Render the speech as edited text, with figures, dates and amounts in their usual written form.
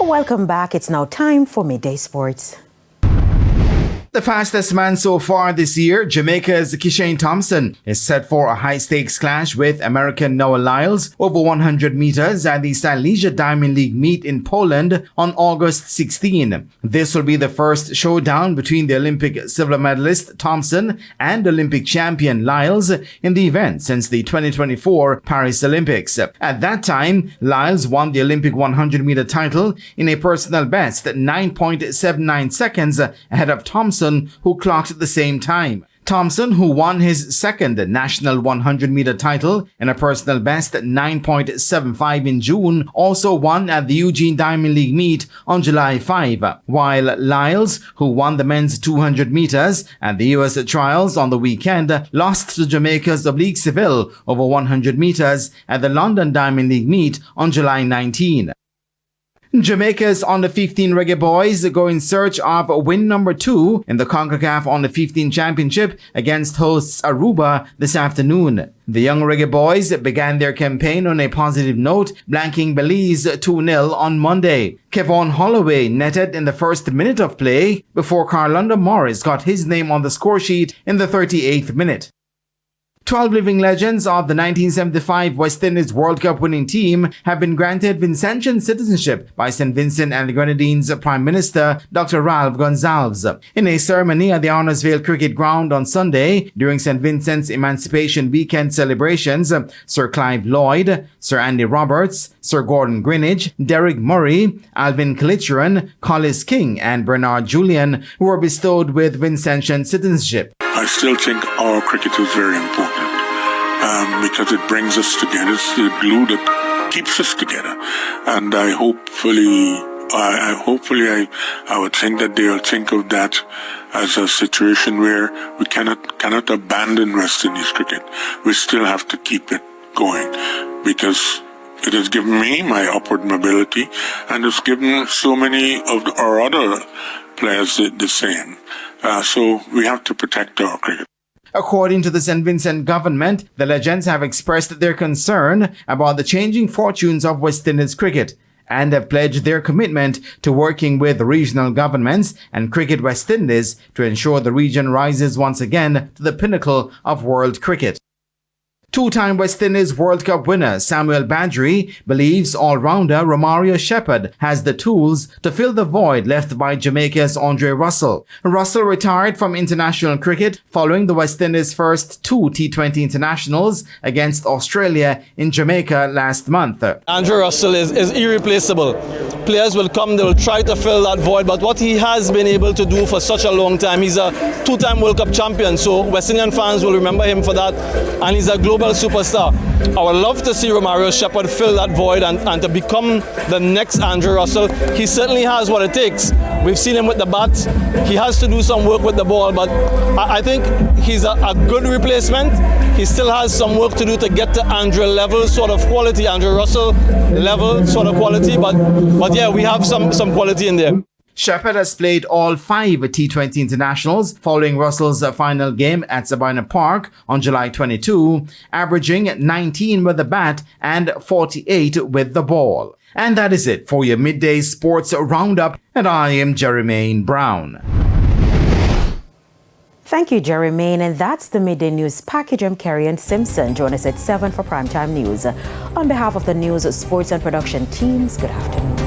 Welcome back. It's now time for Midday Sports. The fastest man so far this year, Jamaica's Kishane Thompson, is set for a high-stakes clash with American Noah Lyles over 100 meters at the SiLesia Diamond League meet in Poland on August 16. This will be the first showdown between the Olympic silver medalist Thompson and Olympic champion Lyles in the event since the 2024 Paris Olympics. At that time, Lyles won the Olympic 100-meter title in a personal best 9.79 seconds ahead of Thompson, who clocked at the same time. Thompson, who won his second national 100-meter title in a personal best 9.75 in June, also won at the Eugene Diamond League meet on July 5, while Lyles, who won the men's 200 meters at the US trials on the weekend, lost to Jamaica's Oblique Seville over 100 meters at the London Diamond League meet on July 19. Jamaica's Under-15 Reggae Boys go in search of win number 2 in the CONCACAF Under-15 Championship against hosts Aruba this afternoon. The young Reggae Boys began their campaign on a positive note, blanking Belize 2-0 on Monday. Kevon Holloway netted in the first minute of play before Carlunda Morris got his name on the scoresheet in the 38th minute. 12 living legends of the 1975 West Indies World Cup winning team have been granted Vincentian citizenship by St. Vincent and the Grenadines Prime Minister Dr. Ralph Gonsalves. In a ceremony at the Honorsville Cricket Ground on Sunday during St. Vincent's Emancipation Weekend celebrations, Sir Clive Lloyd, Sir Andy Roberts, Sir Gordon Greenidge, Derek Murray, Alvin Kalitcharan, Collis King and Bernard Julian were bestowed with Vincentian citizenship. I still think our cricket is very important because it brings us together. It's the glue that keeps us together. And I would think that they'll think of that as a situation where we cannot abandon West Indies cricket. We still have to keep it going because it has given me my upward mobility and it's given so many of our other players the same. So we have to protect our cricket. According to the St. Vincent government, the legends have expressed their concern about the changing fortunes of West Indies cricket and have pledged their commitment to working with regional governments and Cricket West Indies to ensure the region rises once again to the pinnacle of world cricket. Two-time West Indies World Cup winner Samuel Badgery believes all-rounder Romario Shepherd has the tools to fill the void left by Jamaica's Andre Russell. Russell retired from international cricket following the West Indies' first 2 T20 internationals against Australia in Jamaica last month. Andre Russell is irreplaceable. Players will come, they will try to fill that void, but what he has been able to do for such a long time, he's a 2-time World Cup champion, so West Indian fans will remember him for that, and he's a global superstar. I would love to see Romario Shepherd fill that void and to become the next Andre Russell. He certainly has what it takes. We've seen him with the bat. He has to do some work with the ball, but I think he's a good replacement. He still has some work to do to get to Andre level sort of quality, Andre Russell level sort of quality, but yeah, we have some quality in there. Shepherd has played all 5 T20 internationals following Russell's final game at Sabina Park on July 22, averaging 19 with the bat and 48 with the ball. And that is it for your Midday Sports Roundup, and I am Jermaine Brown. Thank you, Jermaine. And that's the Midday News package. I'm Carrie-Ann Simpson. Join us at 7 for Primetime News. On behalf of the News, Sports and Production teams, good afternoon.